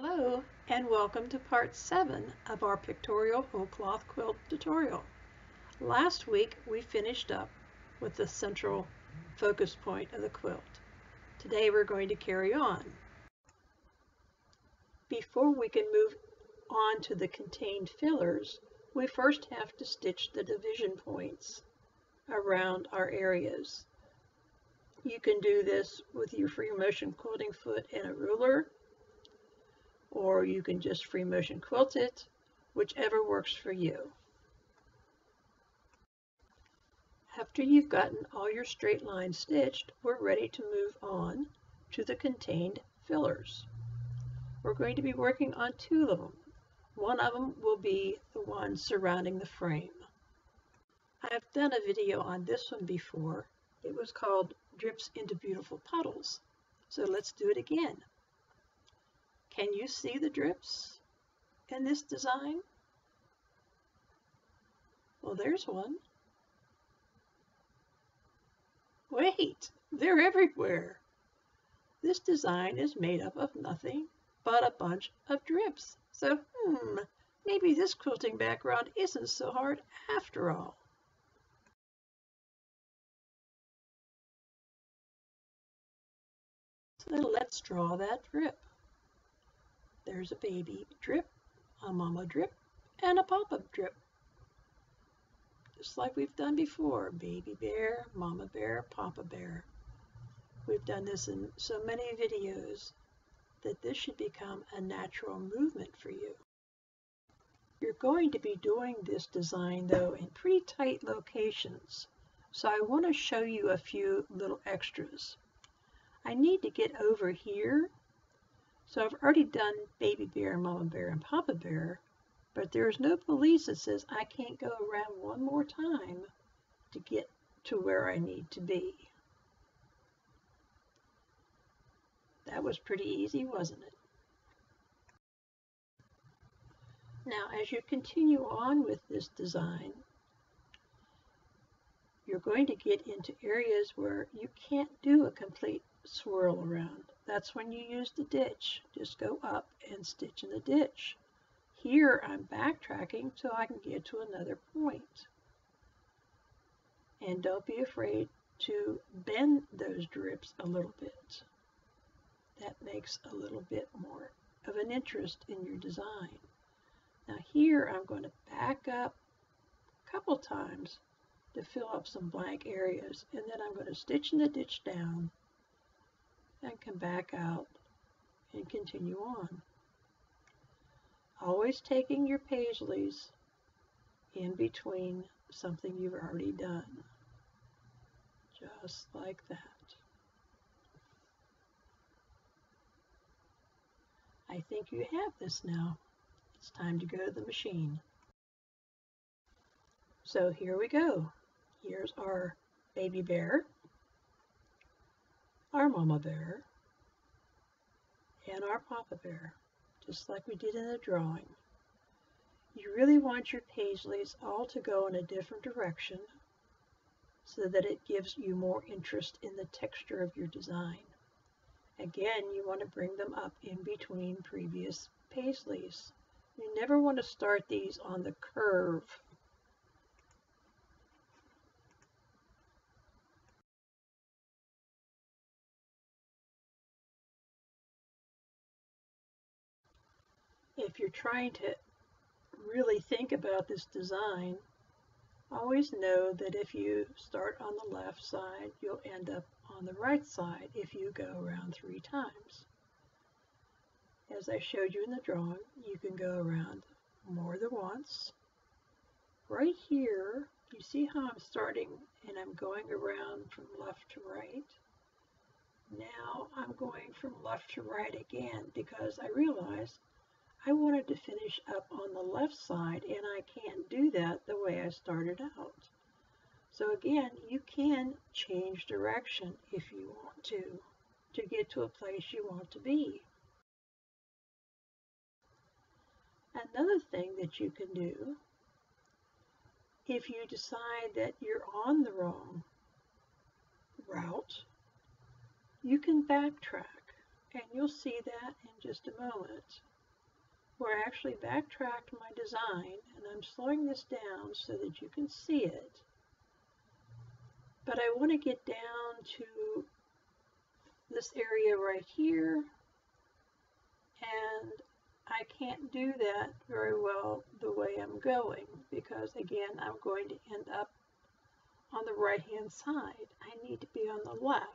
Hello and welcome to part 7 of our Pictorial whole cloth quilt tutorial. Last week we finished up with the central focus point of the quilt. Today we're going to carry on. Before we can move on to the contained fillers, we first have to stitch the division points around our areas. You can do this with your free motion quilting foot and a ruler, or you can just free motion quilt it, whichever works for you. After you've gotten all your straight lines stitched, we're ready to move on to the contained fillers. We're going to be working on two of them. One of them will be the one surrounding the frame. I've done a video on this one before. It was called Drips into Beautiful Puddles. So let's do it again. Can you see the drips in this design? Well, there's one. Wait, they're everywhere. This design is made up of nothing but a bunch of drips. So, maybe this quilting background isn't so hard after all. So let's draw that drip. There's a baby drip, a mama drip, and a papa drip. Just like we've done before, baby bear, mama bear, papa bear. We've done this in so many videos that this should become a natural movement for you. You're going to be doing this design though in pretty tight locations, so I want to show you a few little extras. I need to get over here. So I've already done baby bear, mama bear, and papa bear, but there's no police that says I can't go around one more time to get to where I need to be. That was pretty easy, wasn't it? Now, as you continue on with this design, you're going to get into areas where you can't do a complete swirl around. That's when you use the ditch. Just go up and stitch in the ditch. Here I'm backtracking so I can get to another point. And don't be afraid to bend those drips a little bit. That makes a little bit more of an interest in your design. Now here I'm going to back up a couple times to fill up some blank areas, and then I'm going to stitch in the ditch down and come back out and continue on. Always taking your paisleys in between something you've already done. Just like that. I think you have this now. It's time to go to the machine. So here we go. Here's our baby bear, our mama bear, and our papa bear, just like we did in the drawing. You really want your paisleys all to go in a different direction so that it gives you more interest in the texture of your design. Again, you want to bring them up in between previous paisleys. You never want to start these on the curve. If you're trying to really think about this design, always know that if you start on the left side, you'll end up on the right side if you go around 3 times. As I showed you in the drawing, you can go around more than once. Right here, you see how I'm starting and I'm going around from left to right? Now I'm going from left to right again because I realized I wanted to finish up on the left side, and I can't do that the way I started out. So again, you can change direction if you want to get to a place you want to be. Another thing that you can do, if you decide that you're on the wrong route, you can backtrack. and you'll see that in just a moment, where I actually backtracked my design, and I'm slowing this down so that you can see it. But I want to get down to this area right here, and I can't do that very well the way I'm going, because again, I'm going to end up on the right hand side. I need to be on the left.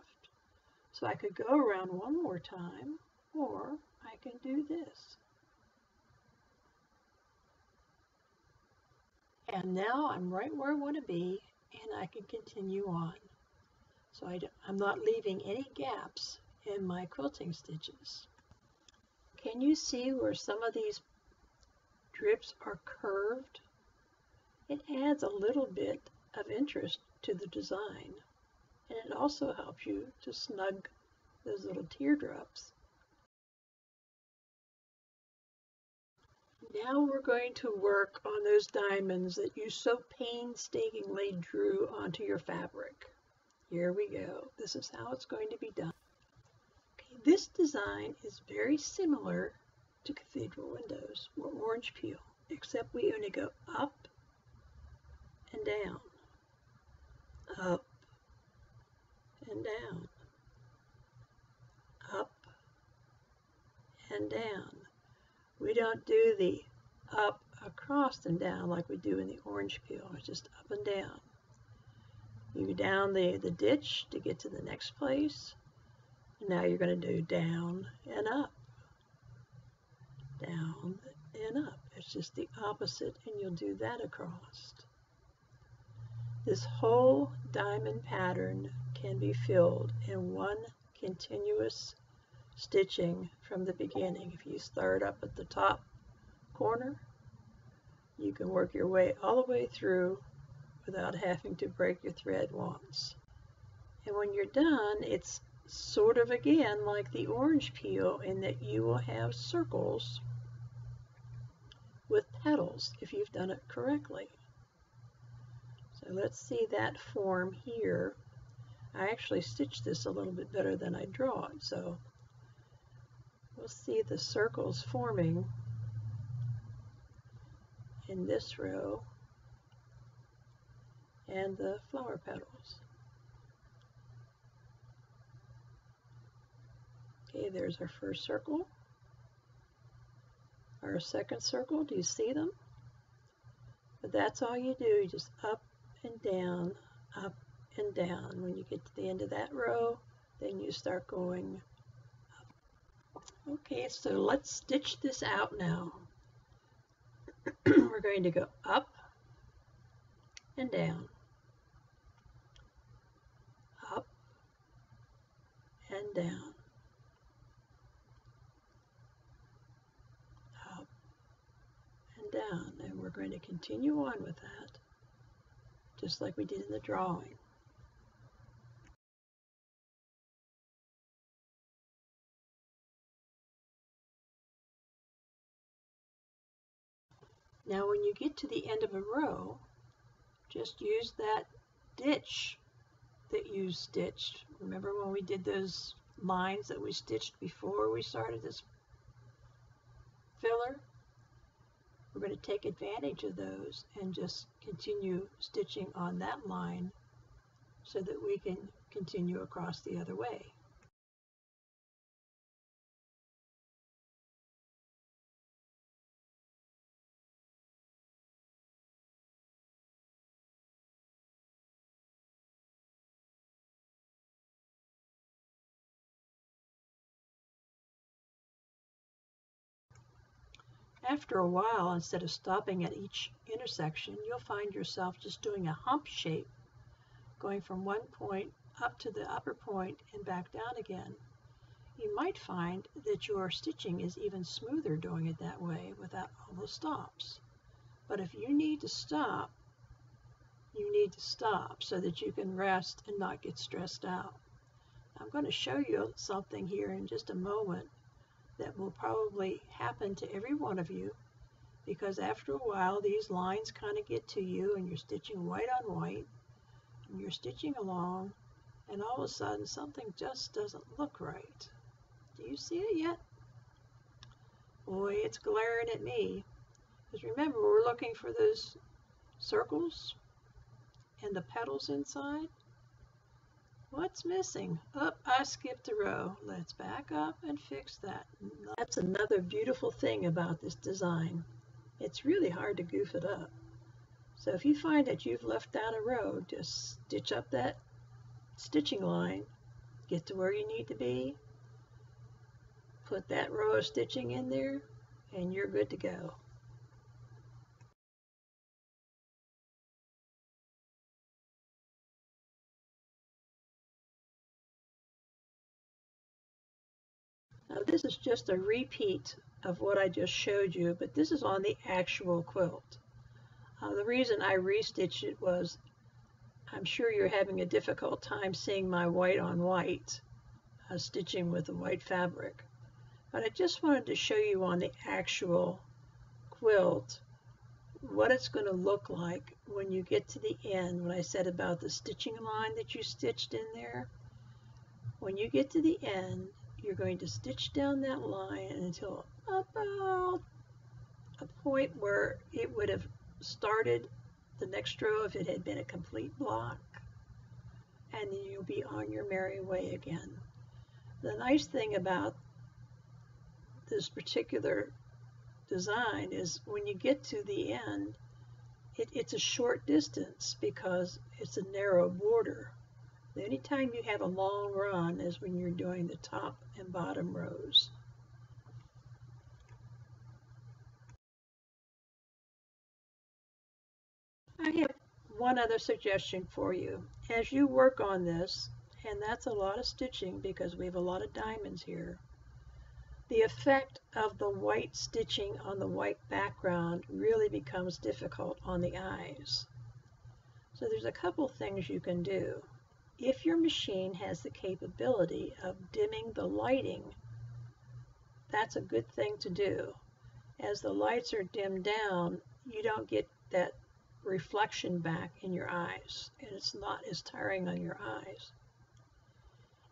So I could go around one more time, or I can do this. And now I'm right where I want to be, and I can continue on. So I'm not leaving any gaps in my quilting stitches. Can you see where some of these drips are curved? It adds a little bit of interest to the design, and it also helps you to snug those little teardrops. Now we're going to work on those diamonds that you so painstakingly drew onto your fabric. Here we go. This is how it's going to be done. Okay, this design is very similar to cathedral windows or orange peel, except we only go up and down, up and down, up and down. We don't do the up, across, and down like we do in the orange peel. It's just up and down. You go down the ditch to get to the next place. And now you're going to do down and up. Down and up. It's just the opposite, and you'll do that across. This whole diamond pattern can be filled in one continuous stitching from the beginning. If you start up at the top corner, you can work your way all the way through without having to break your thread once. And when you're done, it's sort of again like the orange peel in that you will have circles with petals if you've done it correctly. So let's see that form here. I actually stitched this a little bit better than I draw it, so we'll see the circles forming in this row and the flower petals. Okay, there's our first circle. Our second circle, do you see them? But that's all you do, you just up and down, up and down. When you get to the end of that row, then you start going up. Okay, so let's stitch this out now. We're going to go up and down, up and down, up and down, and we're going to continue on with that, just like we did in the drawing. Now when you get to the end of a row, just use that ditch that you stitched. Remember when we did those lines that we stitched before we started this filler? We're going to take advantage of those and just continue stitching on that line so that we can continue across the other way. After a while, instead of stopping at each intersection, you'll find yourself just doing a hump shape, going from one point up to the upper point and back down again. You might find that your stitching is even smoother doing it that way without all the stops. But if you need to stop, you need to stop so that you can rest and not get stressed out. I'm going to show you something here in just a moment that will probably happen to every one of you, because after a while these lines kind of get to you and you're stitching white on white and you're stitching along, and all of a sudden something just doesn't look right. Do you see it yet? Boy, it's glaring at me. Because remember, we're looking for those circles and the petals inside. What's missing? Oh, I skipped a row. Let's back up and fix that. That's another beautiful thing about this design. It's really hard to goof it up. So if you find that you've left out a row, just stitch up that stitching line, get to where you need to be, put that row of stitching in there, and you're good to go. Now this is just a repeat of what I just showed you, but this is on the actual quilt. The reason I restitched it was I'm sure you're having a difficult time seeing my white on white stitching with the white fabric. But I just wanted to show you on the actual quilt what it's going to look like when you get to the end. When I said about the stitching line that you stitched in there, when you get to the end, you're going to stitch down that line until about a point where it would have started the next row if it had been a complete block, and then you'll be on your merry way again. The nice thing about this particular design is when you get to the end, it's a short distance because it's a narrow border. The only time you have a long run is when you're doing the top and bottom rows. I have one other suggestion for you. As you work on this, and that's a lot of stitching because we have a lot of diamonds here, the effect of the white stitching on the white background really becomes difficult on the eyes. So there's a couple things you can do. If your machine has the capability of dimming the lighting, that's a good thing to do. As the lights are dimmed down, you don't get that reflection back in your eyes, and it's not as tiring on your eyes.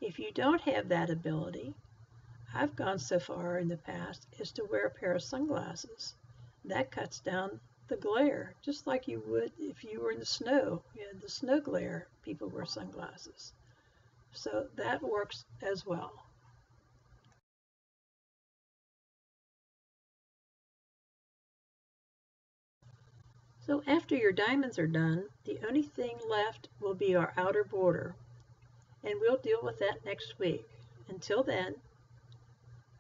If you don't have that ability, I've gone so far in the past as to wear a pair of sunglasses. That cuts down the glare, just like you would if you were in the snow. You had the snow glare, people wear sunglasses. So that works as well. So after your diamonds are done, the only thing left will be our outer border, and we'll deal with that next week. Until then,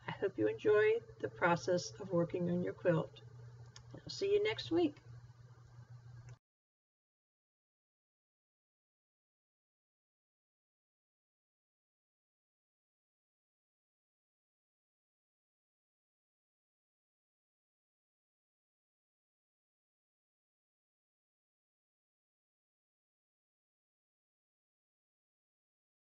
I hope you enjoy the process of working on your quilt. I'll see you next week.